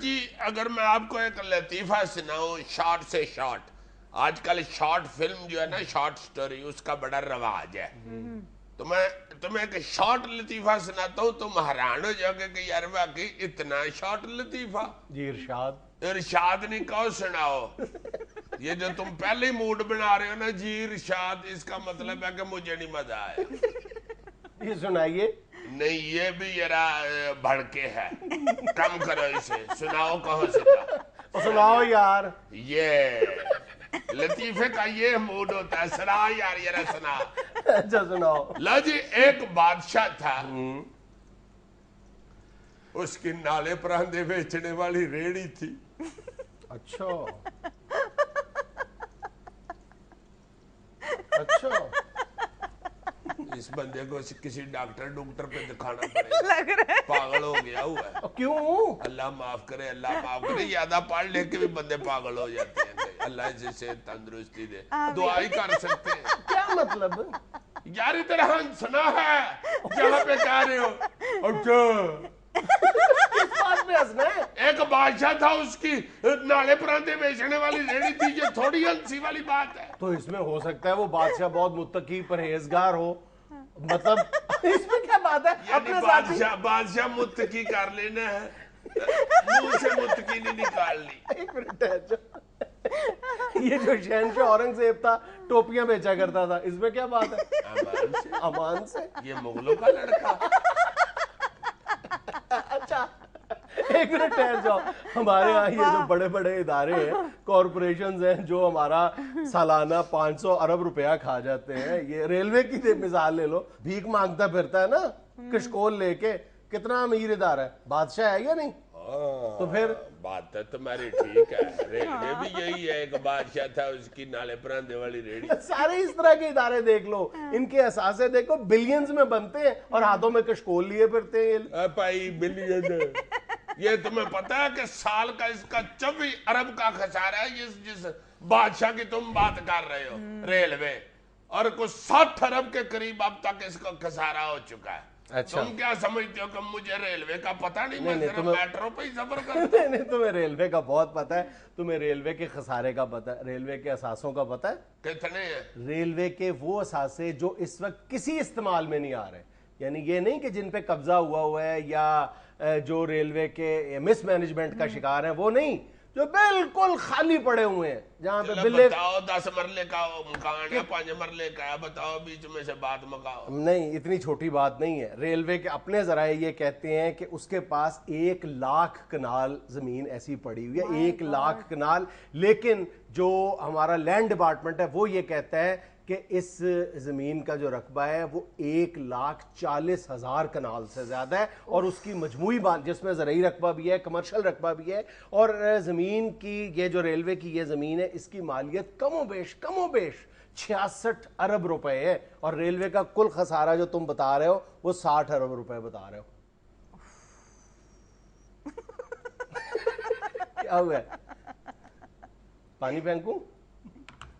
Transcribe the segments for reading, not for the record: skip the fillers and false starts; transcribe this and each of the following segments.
جی اگر میں آپ کو ایک لطیفہ سناؤں شارٹ سے شارٹ، آج کل شارٹ فلم جو ہے نا، شارٹ سٹوری، اس کا بڑا رواج ہے. تو میں تمہیں ایک شارٹ لطیفہ سناتا ہوں، تم حیران ہو جاؤ گے کہ یار واقعی اتنا شارٹ لطیفہ. جی ارشاد. ارشاد نہیں کہو، سناؤ. یہ جو تم پہلے ہی موڈ بنا رہے ہو نا جی ارشاد، اس کا مطلب ہے کہ مجھے نہیں مزہ آیا. یہ سنائیے. نہیں یہ بھی ذرا بھڑکے ہے، کم کرو اسے. سناؤ کہاں سے تھا. سناؤ یار. یہ لطیفے کا یہ موڈ ہوتا ہے. سنا یار ذرا سنا. اچھا سناؤ. لو جی ایک بادشاہ تھا، اس کی نالے پراندے بیچنے والی ریڑھی تھی. اچھا اچھا. اس بندے کو کسی ڈاکٹر پہ دکھانا پڑے گا، پاگل ہو گیا ہوا ہے. کیوں؟ اللہ معاف کرے، اللہ معاف کرے. زیادہ پڑھ لے کے بھی بندے پاگل ہو جاتے ہیں. اللہ اسے صحت تندرستی دے. دعا ہی کر سکتے ہیں. کیا مطلب؟ یار ادھر ہنسنا ہے جہاں پہ کہہ رہے ہو. اچھا ایک بادشاہ تھا، اس کی نالے پراندے بیچنے والی ریڑھی تھی. یہ تھوڑی ہنسی والی بات ہے. تو اس میں ہو سکتا ہے وہ بادشاہ بہت متقی پرہیزگار ہو. مطلب اس میں کیا بات ہے؟ یعنی بادشاہ متقی کر لینا ہے، منہ سے متقی نہیں نکالنی. ایک منٹ ہے. یہ جو شہنشاہ اورنگزیب تھا ٹوپیاں بیچا کرتا تھا، اس میں کیا بات ہے؟ امان سے. یہ مغلوں کا لڑکا. اچھا ایک منٹ ٹھہر جاؤ. ہمارے یہاں یہ جو بڑے بڑے ادارے ہیں، کارپوریشنز ہیں، جو ہمارا سالانہ 500 ارب روپیہ کھا جاتے ہیں. یہ ریلوے کی مثال لے لو، بھیک مانگتا پھرتا ہے نا کشکول لے کے. کتنا امیر ادارہ ہے، بادشاہ ہے یا نہیں؟ تو پھر بات ہے تمہاری ٹھیک ہے. ریلوے بھی یہی ہے، ایک بادشاہ تھا، اس کی نالے پراندے والی ریڑھی. سارے اس طرح کے ادارے دیکھ لو، ان کے اثاثے دیکھو، بلینز میں بنتے ہیں اور ہاتھوں میں کشکول لیے پھرتے ہیں. بھائی بلین. یہ تمہیں پتا ہے کہ سال کا اس کا 24 ارب کا خسارہ ہے. جس بادشاہ کی تم بات کر رہے ہو ریلوے، اور کچھ 60 ارب کے قریب اب تک اس کا خسارہ ہو چکا ہے. تم کیا سمجھتے ہو کہ مجھے ریلوے کا پتہ نہیں؟ میں صرف میٹرو پہ ہی سفر کرتا ہوں. نہیں تمہیں ریلوے کا بہت پتہ ہے. تمہیں ریلوے کے خسارے کا پتہ ہے، ریلوے کے اثاثوں کا پتہ ہے کتنے ہیں. ریلوے کے وہ اثاثے جو اس وقت کسی استعمال میں نہیں آ رہے. یعنی یہ نہیں کہ جن پہ قبضہ ہوا ہے یا جو ریلوے کے مس مینجمنٹ کا شکار ہیں، وہ نہیں، جو بالکل خالی پڑے ہوئے ہیں، جہاں پہ بلے. بتاؤ 10 مرلے کا مکان ہے، 5 مرلے کا ہے، بتاؤ بیچ میں سے بات مکاؤ. نہیں اتنی چھوٹی بات نہیں ہے. ریلوے کے اپنے ذرائع یہ کہتے ہیں کہ اس کے پاس 1 لاکھ کنال زمین ایسی پڑی ہوئی ہے. 1 لاکھ کنال. لیکن جو ہمارا لینڈ ڈپارٹمنٹ ہے وہ یہ کہتا ہے کہ اس زمین کا جو رقبہ ہے وہ 1,40,000 کنال سے زیادہ ہے. اور اس کی مجموعی بات جس میں زرعی رقبہ بھی ہے، کمرشل رقبہ بھی ہے، اور زمین کی یہ جو ریلوے کی یہ زمین ہے، اس کی مالیت کم و بیش 66 ارب روپے ہے. اور ریلوے کا کل خسارہ جو تم بتا رہے ہو وہ 60 ارب روپے بتا رہے ہو. کیا ہوا ہے؟ پانی پھینکوں؟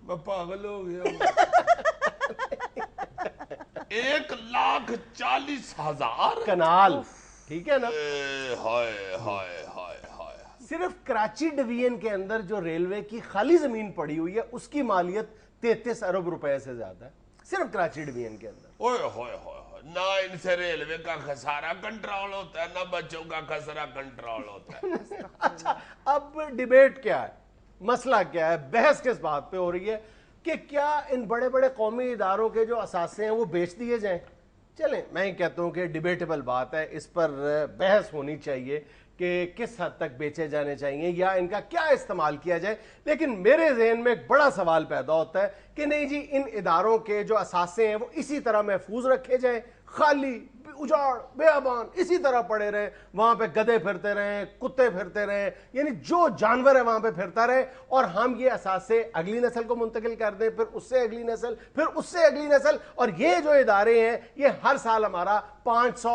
میں پاگل ہو گیا. 1,40,000 کنال. ٹھیک ہے نا؟ ہائے ہائے ہائے ہائے. صرف کراچی ڈویژن کے اندر جو ریلوے کی خالی زمین پڑی ہوئی ہے اس کی مالیت 33 ارب روپے سے زیادہ ہے، صرف کراچی ڈویژن کے اندر. اوئے ہوئے ہوئے. نہ ان سے ریلوے کا خسارہ کنٹرول ہوتا ہے، نہ بچوں کا خسارہ کنٹرول ہوتا ہے. اچھا اب ڈیبیٹ کیا ہے، مسئلہ کیا ہے، بحث کس بات پہ ہو رہی ہے کہ کیا ان بڑے بڑے قومی اداروں کے جو اثاثے ہیں وہ بیچ دیے جائیں؟ چلیں میں ہی کہتا ہوں کہ ڈیبیٹیبل بات ہے، اس پر بحث ہونی چاہیے کہ کس حد تک بیچے جانے چاہیے یا ان کا کیا استعمال کیا جائے. لیکن میرے ذہن میں ایک بڑا سوال پیدا ہوتا ہے کہ نہیں جی، ان اداروں کے جو اثاثے ہیں وہ اسی طرح محفوظ رکھے جائیں، خالی اجاڑ بیابان اسی طرح پڑے رہے، وہاں پہ گدھے پھرتے رہیں، کتے پھرتے رہیں، یعنی جو جانور ہے وہاں پہ پھرتا رہے، اور ہم یہ اثاثے اگلی نسل کو منتقل کر دیں، پھر اس سے اگلی نسل، پھر اس سے اگلی نسل. اور یہ جو ادارے ہیں یہ ہر سال ہمارا 500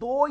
2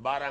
12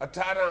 18?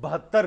72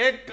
1